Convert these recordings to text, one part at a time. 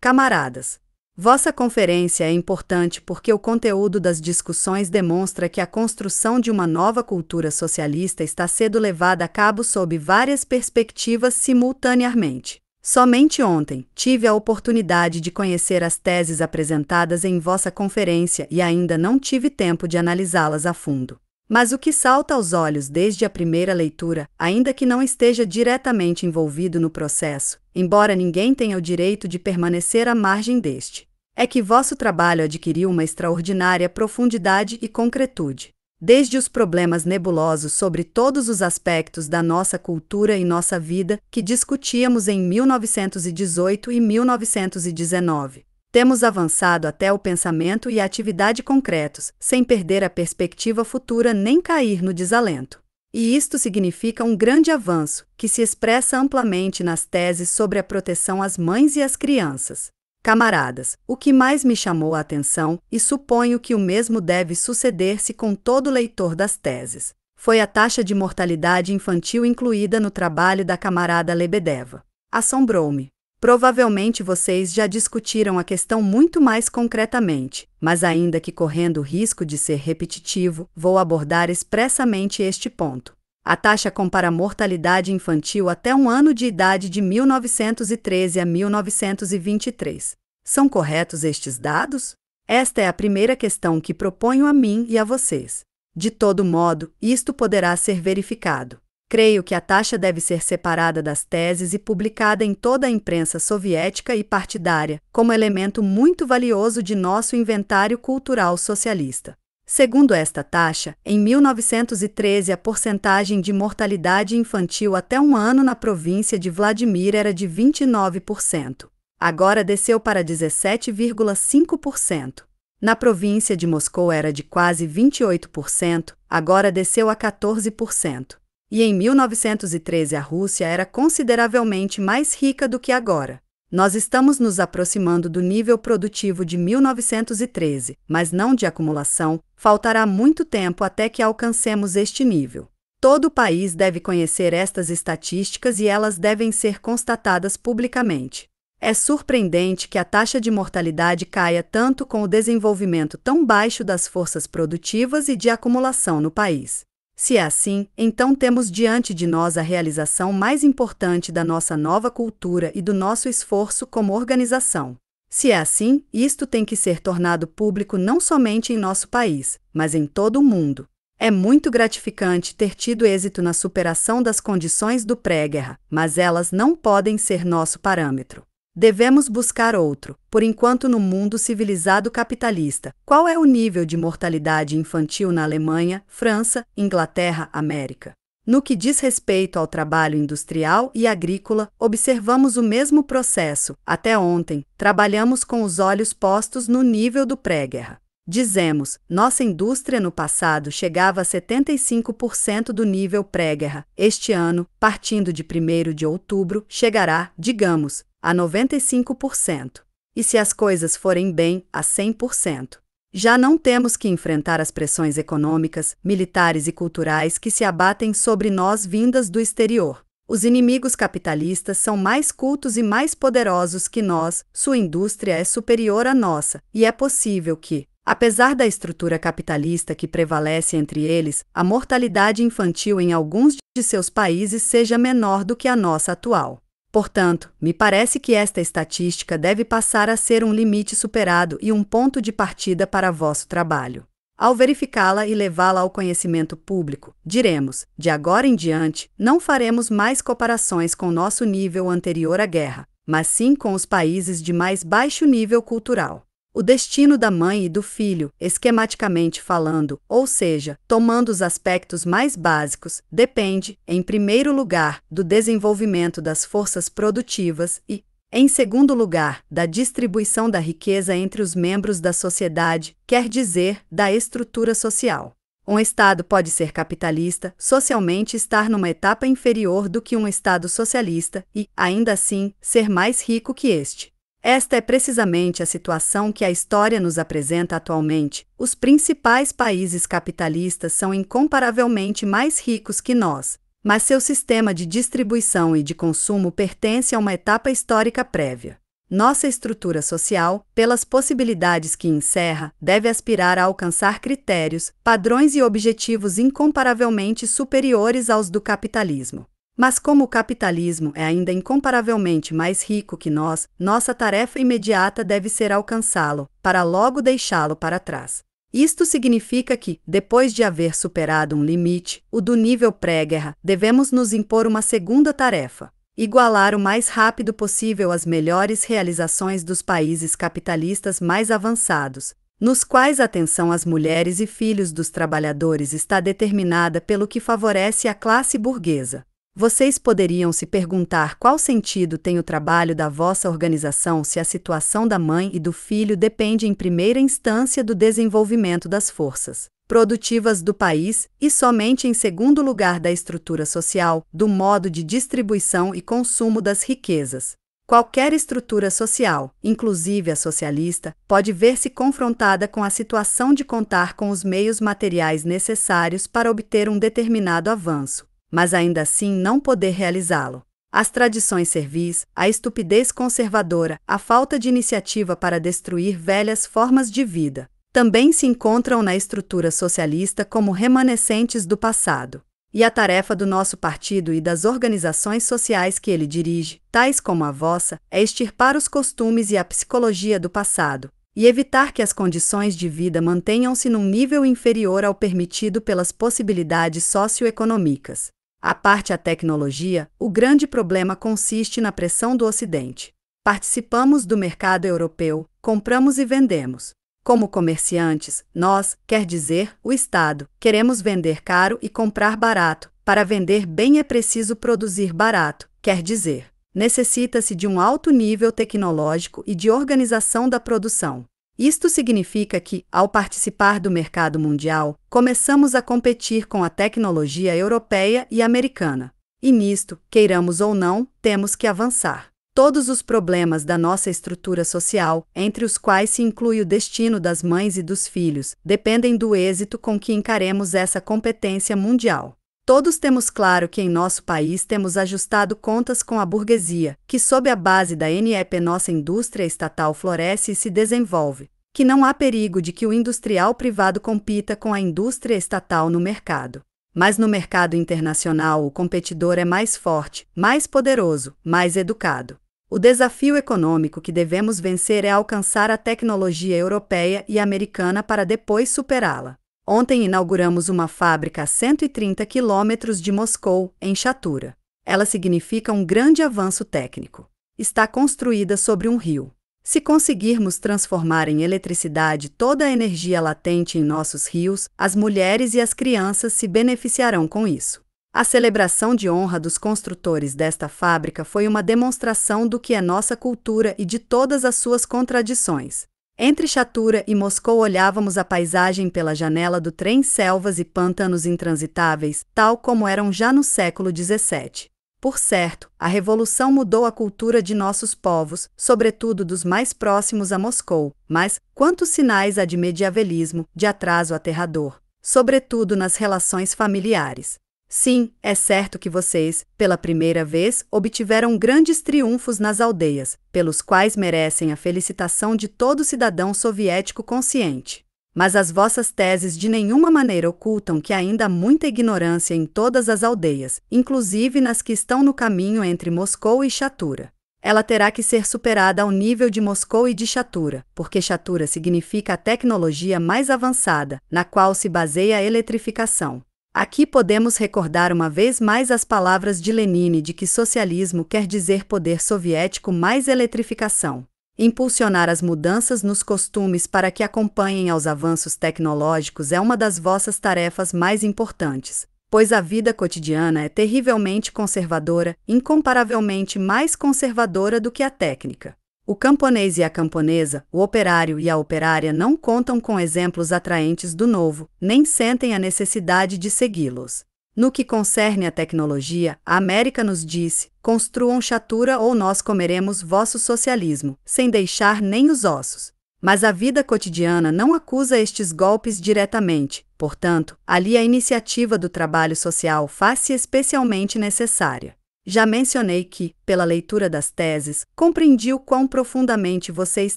Camaradas, vossa conferência é importante porque o conteúdo das discussões demonstra que a construção de uma nova cultura socialista está sendo levada a cabo sob várias perspectivas simultaneamente. Somente ontem tive a oportunidade de conhecer as teses apresentadas em vossa conferência e ainda não tive tempo de analisá-las a fundo. Mas o que salta aos olhos desde a primeira leitura, ainda que não esteja diretamente envolvido no processo, embora ninguém tenha o direito de permanecer à margem deste, é que vosso trabalho adquiriu uma extraordinária profundidade e concretude. Desde os problemas nebulosos sobre todos os aspectos da nossa cultura e nossa vida que discutíamos em 1918 e 1919. Temos avançado até o pensamento e a atividade concretos, sem perder a perspectiva futura nem cair no desalento. E isto significa um grande avanço, que se expressa amplamente nas teses sobre a proteção às mães e às crianças. Camaradas, o que mais me chamou a atenção, e suponho que o mesmo deve suceder-se com todo leitor das teses, foi a taxa de mortalidade infantil incluída no trabalho da camarada Lebedeva. Assombrou-me. Provavelmente vocês já discutiram a questão muito mais concretamente, mas ainda que correndo o risco de ser repetitivo, vou abordar expressamente este ponto. A taxa compara a mortalidade infantil até um ano de idade de 1913 a 1923. São corretos estes dados? Esta é a primeira questão que proponho a mim e a vocês. De todo modo, isto poderá ser verificado. Creio que a taxa deve ser separada das teses e publicada em toda a imprensa soviética e partidária, como elemento muito valioso de nosso inventário cultural socialista. Segundo esta taxa, em 1913 a porcentagem de mortalidade infantil até um ano na província de Vladimir era de 29%. Agora desceu para 17,5%. Na província de Moscou era de quase 28%, agora desceu a 14%. E em 1913 a Rússia era consideravelmente mais rica do que agora. Nós estamos nos aproximando do nível produtivo de 1913, mas não de acumulação, faltará muito tempo até que alcancemos este nível. Todo o país deve conhecer estas estatísticas e elas devem ser constatadas publicamente. É surpreendente que a taxa de mortalidade caia tanto com o desenvolvimento tão baixo das forças produtivas e de acumulação no país. Se é assim, então temos diante de nós a realização mais importante da nossa nova cultura e do nosso esforço como organização. Se é assim, isto tem que ser tornado público não somente em nosso país, mas em todo o mundo. É muito gratificante ter tido êxito na superação das condições do pré-guerra, mas elas não podem ser nosso parâmetro. Devemos buscar outro. Por enquanto, no mundo civilizado capitalista, qual é o nível de mortalidade infantil na Alemanha, França, Inglaterra, América? No que diz respeito ao trabalho industrial e agrícola, observamos o mesmo processo. Até ontem, trabalhamos com os olhos postos no nível do pré-guerra. Dizemos, nossa indústria no passado chegava a 75% do nível pré-guerra. Este ano, partindo de 1º de outubro, chegará, digamos, a 95%. E se as coisas forem bem, a 100%. Já não temos que enfrentar as pressões econômicas, militares e culturais que se abatem sobre nós vindas do exterior. Os inimigos capitalistas são mais cultos e mais poderosos que nós, sua indústria é superior à nossa, e é possível que, apesar da estrutura capitalista que prevalece entre eles, a mortalidade infantil em alguns de seus países seja menor do que a nossa atual. Portanto, me parece que esta estatística deve passar a ser um limite superado e um ponto de partida para vosso trabalho. Ao verificá-la e levá-la ao conhecimento público, diremos, de agora em diante, não faremos mais comparações com nosso nível anterior à guerra, mas sim com os países de mais baixo nível cultural. O destino da mãe e do filho, esquematicamente falando, ou seja, tomando os aspectos mais básicos, depende, em primeiro lugar, do desenvolvimento das forças produtivas e, em segundo lugar, da distribuição da riqueza entre os membros da sociedade, quer dizer, da estrutura social. Um Estado pode ser capitalista, socialmente estar numa etapa inferior do que um Estado socialista e, ainda assim, ser mais rico que este. Esta é precisamente a situação que a história nos apresenta atualmente. Os principais países capitalistas são incomparavelmente mais ricos que nós, mas seu sistema de distribuição e de consumo pertence a uma etapa histórica prévia. Nossa estrutura social, pelas possibilidades que encerra, deve aspirar a alcançar critérios, padrões e objetivos incomparavelmente superiores aos do capitalismo. Mas como o capitalismo é ainda incomparavelmente mais rico que nós, nossa tarefa imediata deve ser alcançá-lo, para logo deixá-lo para trás. Isto significa que, depois de haver superado um limite, o do nível pré-guerra, devemos nos impor uma segunda tarefa: igualar o mais rápido possível as melhores realizações dos países capitalistas mais avançados, nos quais a atenção às mulheres e filhos dos trabalhadores está determinada pelo que favorece a classe burguesa. Vocês poderiam se perguntar qual sentido tem o trabalho da vossa organização se a situação da mãe e do filho depende em primeira instância do desenvolvimento das forças produtivas do país e somente em segundo lugar da estrutura social, do modo de distribuição e consumo das riquezas. Qualquer estrutura social, inclusive a socialista, pode ver-se confrontada com a situação de contar com os meios materiais necessários para obter um determinado avanço, mas ainda assim não poder realizá-lo. As tradições servis, a estupidez conservadora, a falta de iniciativa para destruir velhas formas de vida, também se encontram na estrutura socialista como remanescentes do passado. E a tarefa do nosso partido e das organizações sociais que ele dirige, tais como a vossa, é extirpar os costumes e a psicologia do passado, e evitar que as condições de vida mantenham-se num nível inferior ao permitido pelas possibilidades socioeconômicas. À parte a tecnologia, o grande problema consiste na pressão do Ocidente. Participamos do mercado europeu, compramos e vendemos. Como comerciantes, nós, quer dizer, o Estado, queremos vender caro e comprar barato. Para vender bem é preciso produzir barato, quer dizer, necessita-se de um alto nível tecnológico e de organização da produção. Isto significa que, ao participar do mercado mundial, começamos a competir com a tecnologia europeia e americana. E nisto, queiramos ou não, temos que avançar. Todos os problemas da nossa estrutura social, entre os quais se inclui o destino das mães e dos filhos, dependem do êxito com que encaremos essa competência mundial. Todos temos claro que em nosso país temos ajustado contas com a burguesia, que sob a base da NEP nossa indústria estatal floresce e se desenvolve, que não há perigo de que o industrial privado compita com a indústria estatal no mercado. Mas no mercado internacional o competidor é mais forte, mais poderoso, mais educado. O desafio econômico que devemos vencer é alcançar a tecnologia europeia e americana para depois superá-la. Ontem inauguramos uma fábrica a 130 quilômetros de Moscou, em Chatura. Ela significa um grande avanço técnico. Está construída sobre um rio. Se conseguirmos transformar em eletricidade toda a energia latente em nossos rios, as mulheres e as crianças se beneficiarão com isso. A celebração de honra dos construtores desta fábrica foi uma demonstração do que é nossa cultura e de todas as suas contradições. Entre Chatura e Moscou olhávamos a paisagem pela janela do trem, selvas e pântanos intransitáveis, tal como eram já no século XVII. Por certo, a revolução mudou a cultura de nossos povos, sobretudo dos mais próximos a Moscou, mas quantos sinais há de medievelismo, de atraso aterrador, sobretudo nas relações familiares. Sim, é certo que vocês, pela primeira vez, obtiveram grandes triunfos nas aldeias, pelos quais merecem a felicitação de todo cidadão soviético consciente. Mas as vossas teses de nenhuma maneira ocultam que ainda há muita ignorância em todas as aldeias, inclusive nas que estão no caminho entre Moscou e Chatura. Ela terá que ser superada ao nível de Moscou e de Chatura, porque Chatura significa a tecnologia mais avançada, na qual se baseia a eletrificação. Aqui podemos recordar uma vez mais as palavras de Lenin de que socialismo quer dizer poder soviético mais eletrificação. Impulsionar as mudanças nos costumes para que acompanhem aos avanços tecnológicos é uma das vossas tarefas mais importantes, pois a vida cotidiana é terrivelmente conservadora, incomparavelmente mais conservadora do que a técnica. O camponês e a camponesa, o operário e a operária não contam com exemplos atraentes do novo, nem sentem a necessidade de segui-los. No que concerne à tecnologia, a América nos disse: construam Chatura ou nós comeremos vosso socialismo, sem deixar nem os ossos. Mas a vida cotidiana não acusa estes golpes diretamente, portanto, ali a iniciativa do trabalho social faz-se especialmente necessária. Já mencionei que, pela leitura das teses, compreendi o quão profundamente vocês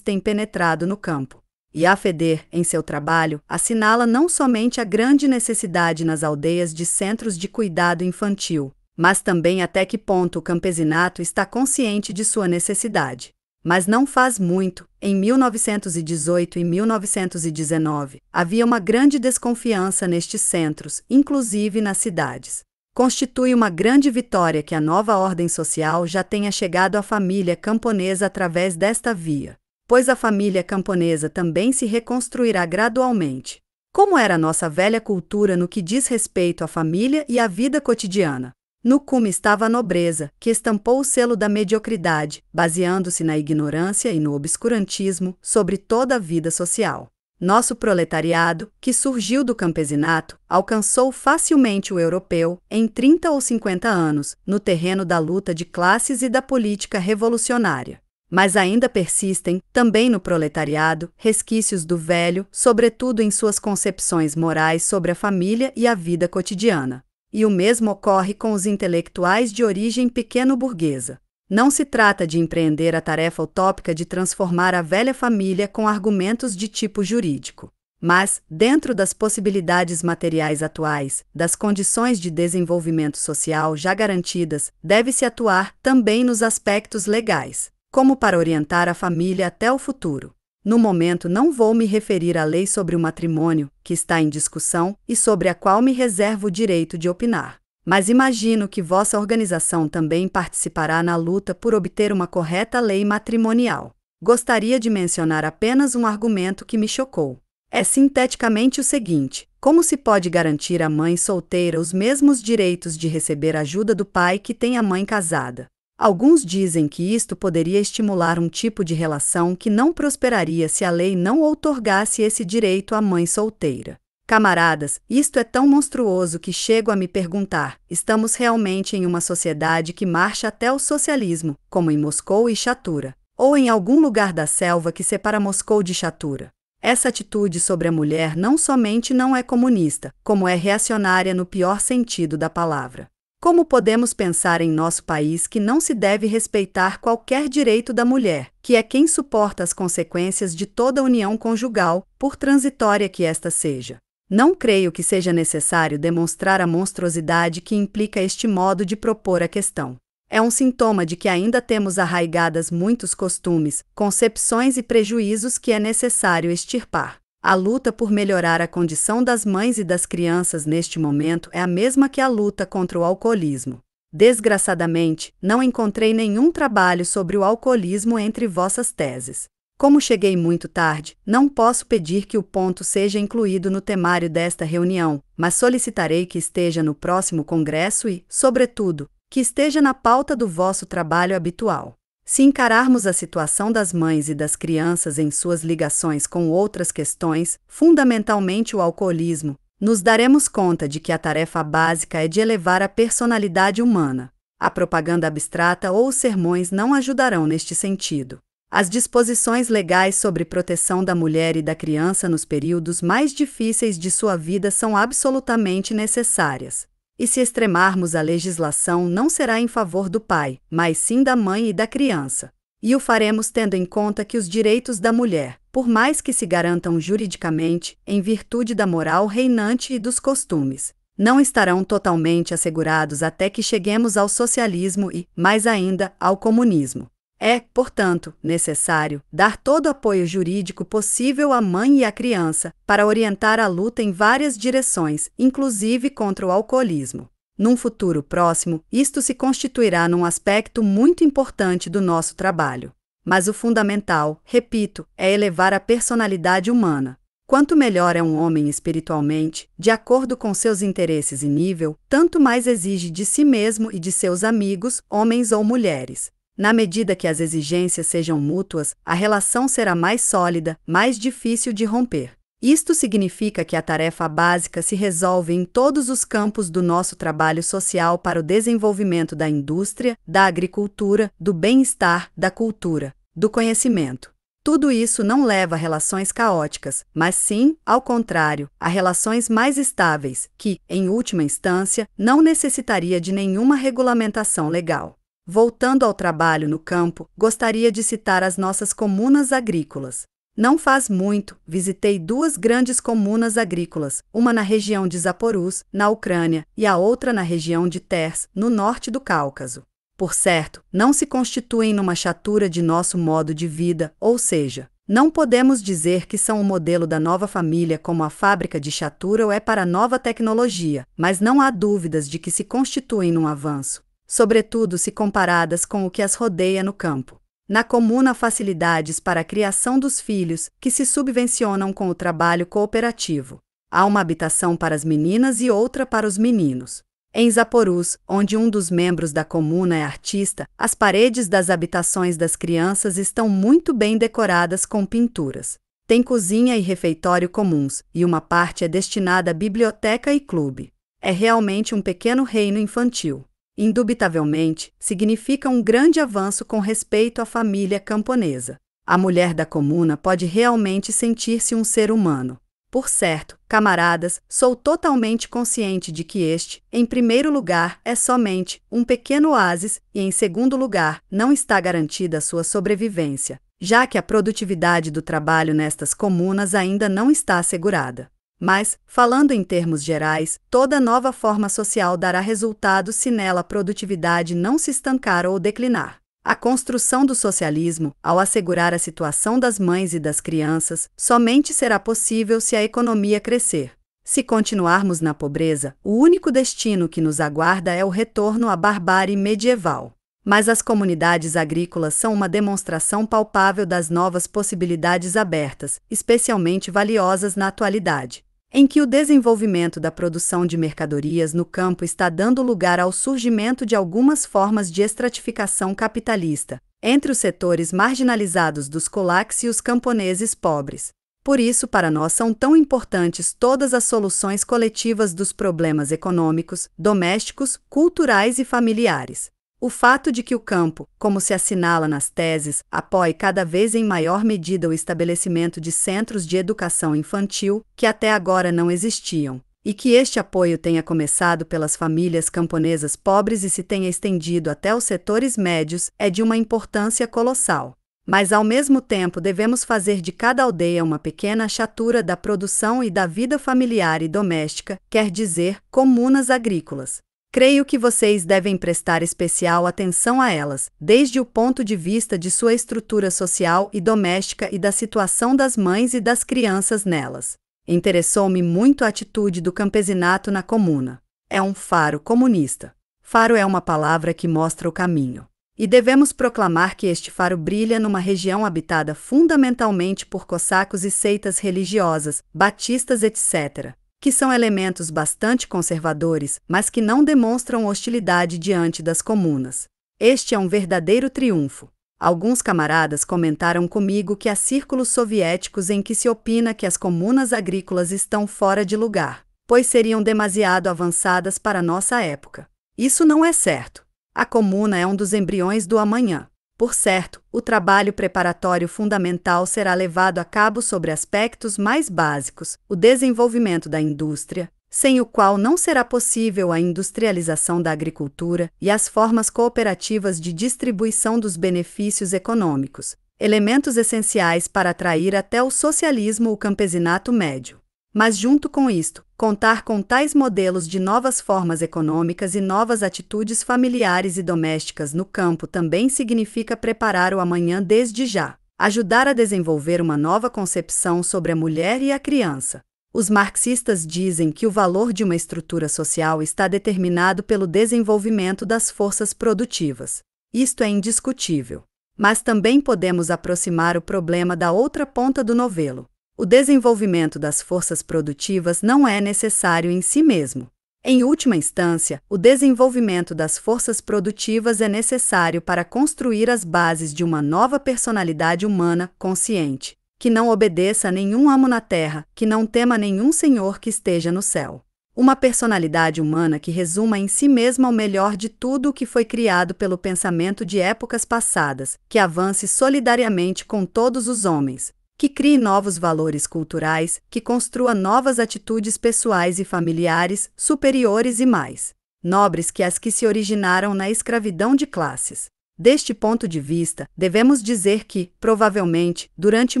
têm penetrado no campo. E a FEDER, em seu trabalho, assinala não somente a grande necessidade nas aldeias de centros de cuidado infantil, mas também até que ponto o campesinato está consciente de sua necessidade. Mas não faz muito, em 1918 e 1919, havia uma grande desconfiança nestes centros, inclusive nas cidades. Constitui uma grande vitória que a nova ordem social já tenha chegado à família camponesa através desta via, pois a família camponesa também se reconstruirá gradualmente. Como era a nossa velha cultura no que diz respeito à família e à vida cotidiana? No cume estava a nobreza, que estampou o selo da mediocridade, baseando-se na ignorância e no obscurantismo sobre toda a vida social. Nosso proletariado, que surgiu do campesinato, alcançou facilmente o europeu, em 30 ou 50 anos, no terreno da luta de classes e da política revolucionária. Mas ainda persistem, também no proletariado, resquícios do velho, sobretudo em suas concepções morais sobre a família e a vida cotidiana. E o mesmo ocorre com os intelectuais de origem pequeno-burguesa. Não se trata de empreender a tarefa utópica de transformar a velha família com argumentos de tipo jurídico. Mas, dentro das possibilidades materiais atuais, das condições de desenvolvimento social já garantidas, deve-se atuar também nos aspectos legais, como para orientar a família até o futuro. No momento não vou me referir à lei sobre o matrimônio, que está em discussão e sobre a qual me reservo o direito de opinar. Mas imagino que vossa organização também participará na luta por obter uma correta lei matrimonial. Gostaria de mencionar apenas um argumento que me chocou. É sinteticamente o seguinte: como se pode garantir à mãe solteira os mesmos direitos de receber ajuda do pai que tem a mãe casada? Alguns dizem que isto poderia estimular um tipo de relação que não prosperaria se a lei não outorgasse esse direito à mãe solteira. Camaradas, isto é tão monstruoso que chego a me perguntar: estamos realmente em uma sociedade que marcha até o socialismo, como em Moscou e Chatura, ou em algum lugar da selva que separa Moscou de Chatura? Essa atitude sobre a mulher não somente não é comunista, como é reacionária no pior sentido da palavra. Como podemos pensar em nosso país que não se deve respeitar qualquer direito da mulher, que é quem suporta as consequências de toda união conjugal, por transitória que esta seja? Não creio que seja necessário demonstrar a monstruosidade que implica este modo de propor a questão. É um sintoma de que ainda temos arraigadas muitos costumes, concepções e prejuízos que é necessário extirpar. A luta por melhorar a condição das mães e das crianças neste momento é a mesma que a luta contra o alcoolismo. Desgraçadamente, não encontrei nenhum trabalho sobre o alcoolismo entre vossas teses. Como cheguei muito tarde, não posso pedir que o ponto seja incluído no temário desta reunião, mas solicitarei que esteja no próximo congresso e, sobretudo, que esteja na pauta do vosso trabalho habitual. Se encararmos a situação das mães e das crianças em suas ligações com outras questões, fundamentalmente o alcoolismo, nos daremos conta de que a tarefa básica é de elevar a personalidade humana. A propaganda abstrata ou os sermões não ajudarão neste sentido. As disposições legais sobre proteção da mulher e da criança nos períodos mais difíceis de sua vida são absolutamente necessárias. E se extremarmos a legislação, não será em favor do pai, mas sim da mãe e da criança. E o faremos tendo em conta que os direitos da mulher, por mais que se garantam juridicamente, em virtude da moral reinante e dos costumes, não estarão totalmente assegurados até que cheguemos ao socialismo e, mais ainda, ao comunismo. É, portanto, necessário dar todo o apoio jurídico possível à mãe e à criança para orientar a luta em várias direções, inclusive contra o alcoolismo. Num futuro próximo, isto se constituirá num aspecto muito importante do nosso trabalho. Mas o fundamental, repito, é elevar a personalidade humana. Quanto melhor é um homem espiritualmente, de acordo com seus interesses e nível, tanto mais exige de si mesmo e de seus amigos, homens ou mulheres. Na medida que as exigências sejam mútuas, a relação será mais sólida, mais difícil de romper. Isto significa que a tarefa básica se resolve em todos os campos do nosso trabalho social para o desenvolvimento da indústria, da agricultura, do bem-estar, da cultura, do conhecimento. Tudo isso não leva a relações caóticas, mas sim, ao contrário, a relações mais estáveis, que, em última instância, não necessitaria de nenhuma regulamentação legal. Voltando ao trabalho no campo, gostaria de citar as nossas comunas agrícolas. Não faz muito, visitei 2 grandes comunas agrícolas, uma na região de Zaporuz, na Ucrânia, e a outra na região de Ters, no norte do Cáucaso. Por certo, não se constituem numa chatura de nosso modo de vida, ou seja, não podemos dizer que são o modelo da nova família como a fábrica de chatura ou é para a nova tecnologia, mas não há dúvidas de que se constituem num avanço, sobretudo se comparadas com o que as rodeia no campo. Na comuna há facilidades para a criação dos filhos, que se subvencionam com o trabalho cooperativo. Há uma habitação para as meninas e outra para os meninos. Em Zaporuz, onde um dos membros da comuna é artista, as paredes das habitações das crianças estão muito bem decoradas com pinturas. Tem cozinha e refeitório comuns, e uma parte é destinada à biblioteca e clube. É realmente um pequeno reino infantil. Indubitavelmente, significa um grande avanço com respeito à família camponesa. A mulher da comuna pode realmente sentir-se um ser humano. Por certo, camaradas, sou totalmente consciente de que este, em primeiro lugar, é somente um pequeno oásis e, em segundo lugar, não está garantida a sua sobrevivência, já que a produtividade do trabalho nestas comunas ainda não está assegurada. Mas, falando em termos gerais, toda nova forma social dará resultados se nela a produtividade não se estancar ou declinar. A construção do socialismo, ao assegurar a situação das mães e das crianças, somente será possível se a economia crescer. Se continuarmos na pobreza, o único destino que nos aguarda é o retorno à barbárie medieval. Mas as comunidades agrícolas são uma demonstração palpável das novas possibilidades abertas, especialmente valiosas na atualidade, em que o desenvolvimento da produção de mercadorias no campo está dando lugar ao surgimento de algumas formas de estratificação capitalista, entre os setores marginalizados dos kulaks e os camponeses pobres. Por isso, para nós são tão importantes todas as soluções coletivas dos problemas econômicos, domésticos, culturais e familiares. O fato de que o campo, como se assinala nas teses, apoie cada vez em maior medida o estabelecimento de centros de educação infantil, que até agora não existiam, e que este apoio tenha começado pelas famílias camponesas pobres e se tenha estendido até os setores médios, é de uma importância colossal. Mas ao mesmo tempo devemos fazer de cada aldeia uma pequena achatura da produção e da vida familiar e doméstica, quer dizer, comunas agrícolas. Creio que vocês devem prestar especial atenção a elas, desde o ponto de vista de sua estrutura social e doméstica e da situação das mães e das crianças nelas. Interessou-me muito a atitude do campesinato na comuna. É um faro comunista. Faro é uma palavra que mostra o caminho. E devemos proclamar que este faro brilha numa região habitada fundamentalmente por cossacos e seitas religiosas, batistas, etc., que são elementos bastante conservadores, mas que não demonstram hostilidade diante das comunas. Este é um verdadeiro triunfo. Alguns camaradas comentaram comigo que há círculos soviéticos em que se opina que as comunas agrícolas estão fora de lugar, pois seriam demasiado avançadas para nossa época. Isso não é certo. A comuna é um dos embriões do amanhã. Por certo, o trabalho preparatório fundamental será levado a cabo sobre aspectos mais básicos, o desenvolvimento da indústria, sem o qual não será possível a industrialização da agricultura e as formas cooperativas de distribuição dos benefícios econômicos, elementos essenciais para atrair até o socialismo o campesinato médio. Mas junto com isto, contar com tais modelos de novas formas econômicas e novas atitudes familiares e domésticas no campo também significa preparar o amanhã desde já, ajudar a desenvolver uma nova concepção sobre a mulher e a criança. Os marxistas dizem que o valor de uma estrutura social está determinado pelo desenvolvimento das forças produtivas. Isto é indiscutível. Mas também podemos aproximar o problema da outra ponta do novelo. O desenvolvimento das forças produtivas não é necessário em si mesmo. Em última instância, o desenvolvimento das forças produtivas é necessário para construir as bases de uma nova personalidade humana consciente, que não obedeça a nenhum amo na terra, que não tema nenhum senhor que esteja no céu. Uma personalidade humana que resuma em si mesma o melhor de tudo o que foi criado pelo pensamento de épocas passadas, que avance solidariamente com todos os homens, que crie novos valores culturais, que construa novas atitudes pessoais e familiares, superiores e mais nobres que as que se originaram na escravidão de classes. Deste ponto de vista, devemos dizer que, provavelmente, durante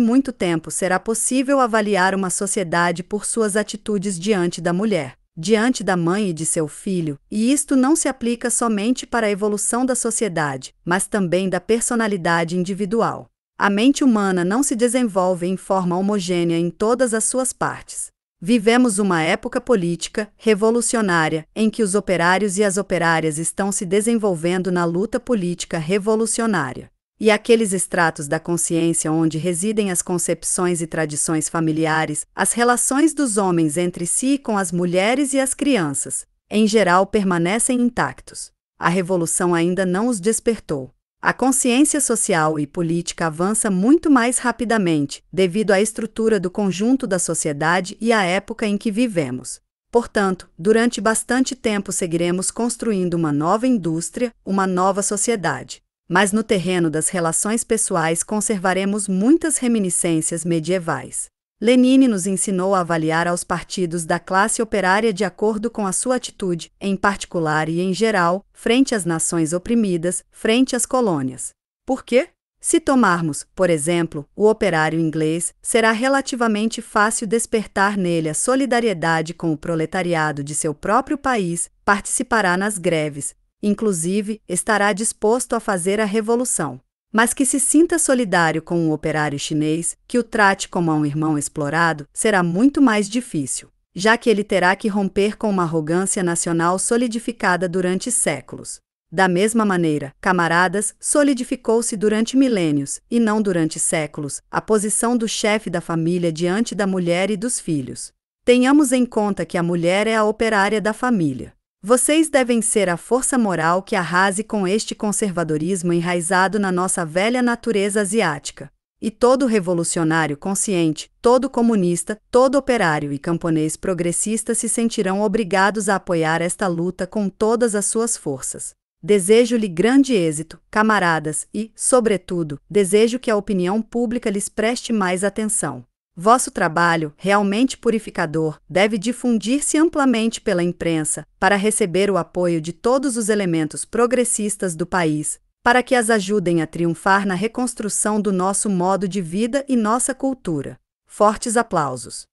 muito tempo será possível avaliar uma sociedade por suas atitudes diante da mulher, diante da mãe e de seu filho, e isto não se aplica somente para a evolução da sociedade, mas também da personalidade individual. A mente humana não se desenvolve em forma homogênea em todas as suas partes. Vivemos uma época política, revolucionária, em que os operários e as operárias estão se desenvolvendo na luta política revolucionária. E aqueles estratos da consciência onde residem as concepções e tradições familiares, as relações dos homens entre si e com as mulheres e as crianças, em geral permanecem intactos. A revolução ainda não os despertou. A consciência social e política avança muito mais rapidamente, devido à estrutura do conjunto da sociedade e à época em que vivemos. Portanto, durante bastante tempo seguiremos construindo uma nova indústria, uma nova sociedade. Mas no terreno das relações pessoais conservaremos muitas reminiscências medievais. Lenin nos ensinou a avaliar aos partidos da classe operária de acordo com a sua atitude, em particular e em geral, frente às nações oprimidas, frente às colônias. Por quê? Se tomarmos, por exemplo, o operário inglês, será relativamente fácil despertar nele a solidariedade com o proletariado de seu próprio país, participará nas greves, inclusive estará disposto a fazer a revolução. Mas que se sinta solidário com um operário chinês, que o trate como a um irmão explorado, será muito mais difícil, já que ele terá que romper com uma arrogância nacional solidificada durante séculos. Da mesma maneira, camaradas, solidificou-se durante milênios, e não durante séculos, a posição do chefe da família diante da mulher e dos filhos. Tenhamos em conta que a mulher é a operária da família. Vocês devem ser a força moral que arrase com este conservadorismo enraizado na nossa velha natureza asiática. E todo revolucionário consciente, todo comunista, todo operário e camponês progressista se sentirão obrigados a apoiar esta luta com todas as suas forças. Desejo-lhe grande êxito, camaradas, e, sobretudo, desejo que a opinião pública lhes preste mais atenção. Vosso trabalho, realmente purificador, deve difundir-se amplamente pela imprensa, para receber o apoio de todos os elementos progressistas do país, para que as ajudem a triunfar na reconstrução do nosso modo de vida e nossa cultura. Fortes aplausos.